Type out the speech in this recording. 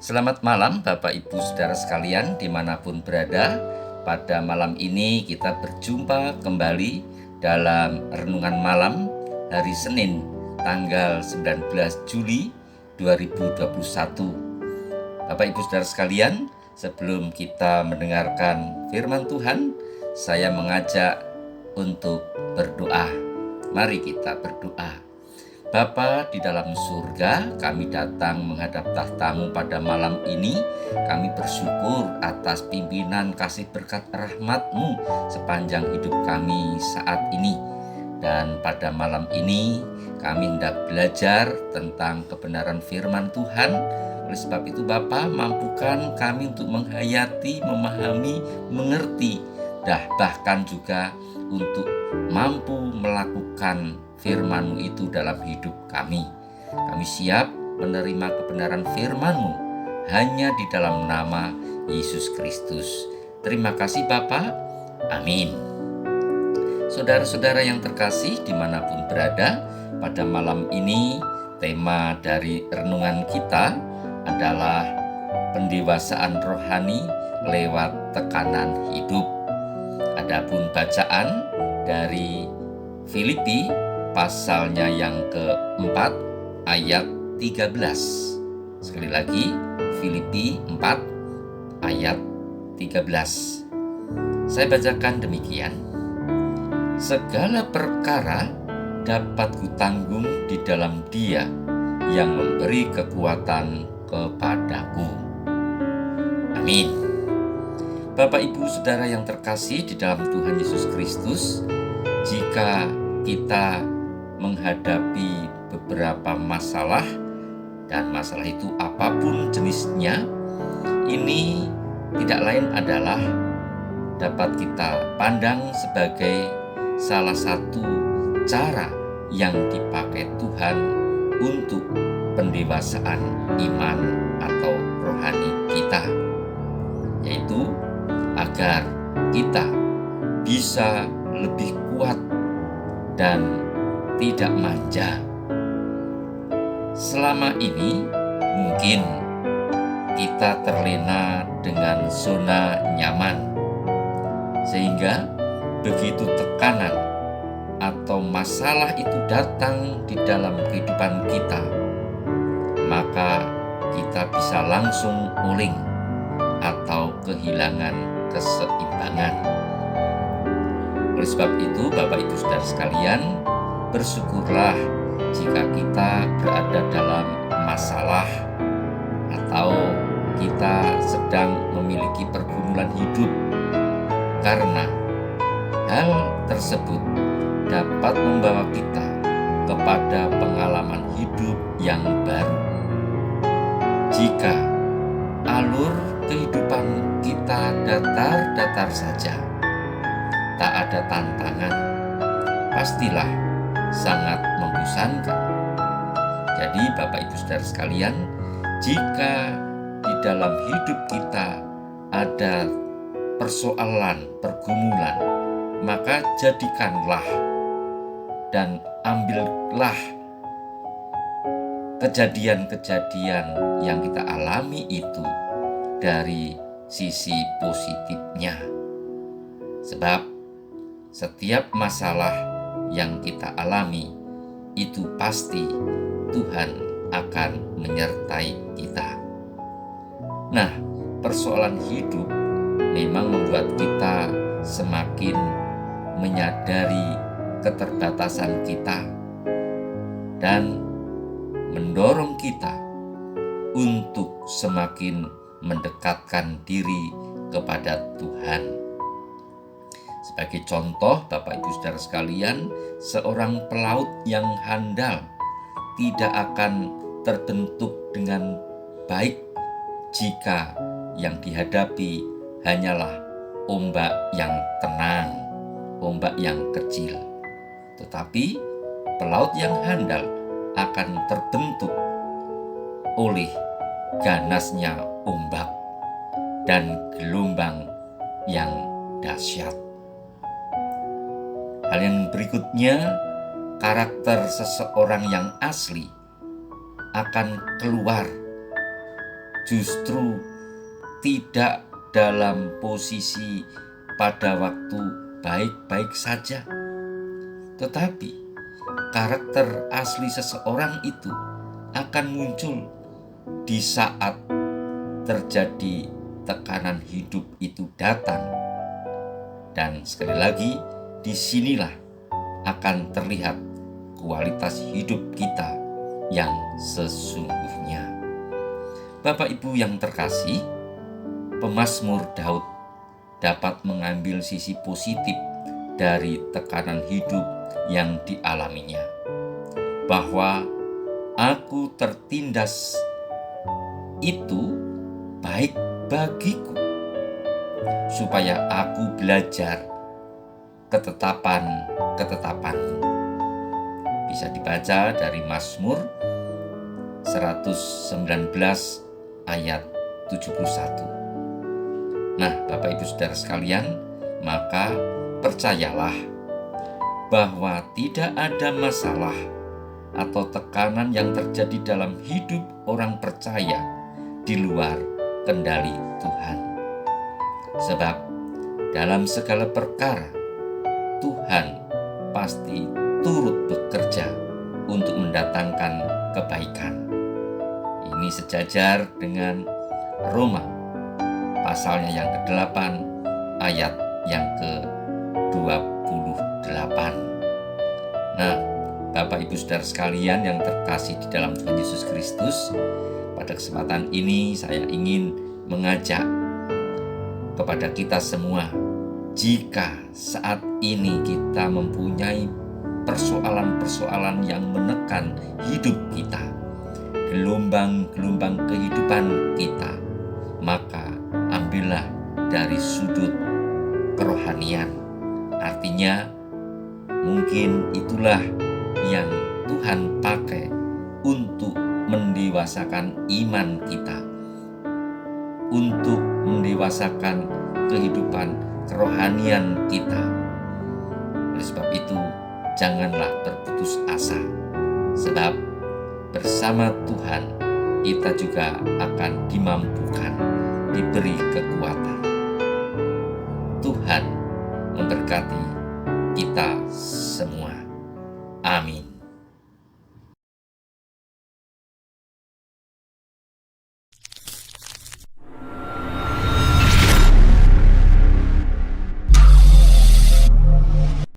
Selamat malam Bapak Ibu Saudara sekalian dimanapun berada. Pada malam ini kita berjumpa kembali dalam Renungan Malam hari Senin tanggal 19 Juli 2021. Bapak Ibu Saudara sekalian, sebelum kita mendengarkan firman Tuhan, saya mengajak untuk berdoa. Mari kita berdoa. Bapa di dalam surga, kami datang menghadap tahta-Mu pada malam ini. Kami bersyukur atas pimpinan kasih berkat rahmat-Mu sepanjang hidup kami saat ini. Dan pada malam ini kami hendak belajar tentang kebenaran firman Tuhan. Oleh sebab itu Bapa, mampukan kami untuk menghayati, memahami, mengerti, bahkan juga untuk mampu melakukan firman-Mu itu dalam hidup kami. Kami siap menerima kebenaran firman-Mu hanya di dalam nama Yesus Kristus. Terima kasih Bapa. Amin. Saudara-saudara yang terkasih dimanapun berada, pada malam ini tema dari renungan kita adalah pendewasaan rohani lewat tekanan hidup. Adapun bacaan dari Filipi pasalnya yang keempat ayat 13. Sekali lagi, Filipi 4 ayat 13. Saya bacakan demikian. Segala perkara dapat kutanggung di dalam Dia yang memberi kekuatan kepadaku. Amin. Bapak Ibu Saudara yang terkasih di dalam Tuhan Yesus Kristus, jika kita menghadapi beberapa masalah, dan masalah itu apapun jenisnya, ini tidak lain adalah dapat kita pandang sebagai salah satu cara yang dipakai Tuhan untuk pendewasaan iman atau rohani kita, yaitu agar kita bisa lebih kuat dan tidak manja. Selama ini mungkin kita terlena dengan zona nyaman, sehingga begitu tekanan atau masalah itu datang di dalam kehidupan kita, maka kita bisa langsung oleng atau kehilangan keseimbangan. Oleh sebab itu, Bapak Ibu Saudara sekalian, bersyukurlah jika kita berada dalam masalah atau kita sedang memiliki pergumulan hidup, karena hal tersebut dapat membawa kita kepada pengalaman hidup yang baru. Jika alur kehidupan kita datar-datar saja, tak ada tantangan, pastilah sangat membosankan. Jadi Bapak Ibu Saudara sekalian, jika di dalam hidup kita ada persoalan, pergumulan, maka jadikanlah dan ambillah kejadian-kejadian yang kita alami itu dari sisi positifnya. Sebab setiap masalah yang kita alami itu pasti Tuhan akan menyertai kita. Nah, persoalan hidup memang membuat kita semakin menyadari keterbatasan kita dan mendorong kita untuk semakin mendekatkan diri kepada Tuhan. Sebagai contoh, Bapak Ibu Saudara sekalian, seorang pelaut yang handal tidak akan terbentuk dengan baik jika yang dihadapi hanyalah ombak yang tenang, ombak yang kecil. Tetapi pelaut yang handal akan terbentuk oleh ganasnya ombak dan gelombang yang dahsyat. Hal yang berikutnya, karakter seseorang yang asli akan keluar justru tidak dalam posisi pada waktu baik-baik saja, tetapi karakter asli seseorang itu akan muncul di saat terjadi tekanan hidup itu datang. Dan sekali lagi, disinilah akan terlihat kualitas hidup kita yang sesungguhnya. Bapak Ibu yang terkasih, pemazmur Daud dapat mengambil sisi positif dari tekanan hidup yang dialaminya, bahwa aku tertindas itu baik bagiku, supaya aku belajar ketetapan-ketetapanmu. Bisa dibaca dari Mazmur 119 ayat 71. Nah, Bapak Ibu Saudara sekalian, maka percayalah bahwa tidak ada masalah atau tekanan yang terjadi dalam hidup orang percaya di luar kendali Tuhan. Sebab dalam segala perkara Tuhan pasti turut bekerja untuk mendatangkan kebaikan. Ini sejajar dengan Roma pasalnya yang ke-8 ayat yang ke-28. Nah, Bapak Ibu Saudara sekalian yang terkasih di dalam Tuhan Yesus Kristus, pada kesempatan ini saya ingin mengajak kepada kita semua, jika saat ini kita mempunyai persoalan-persoalan yang menekan hidup kita, gelombang-gelombang kehidupan kita, maka ambillah dari sudut kerohanian. Artinya, mungkin itulah yang Tuhan pakai untuk mendewasakan iman kita, untuk mendewasakan kehidupan kerohanian kita. Oleh sebab itu, janganlah berputus asa, sebab bersama Tuhan kita juga akan dimampukan, diberi kekuatan. Tuhan memberkati kita semua. Amin.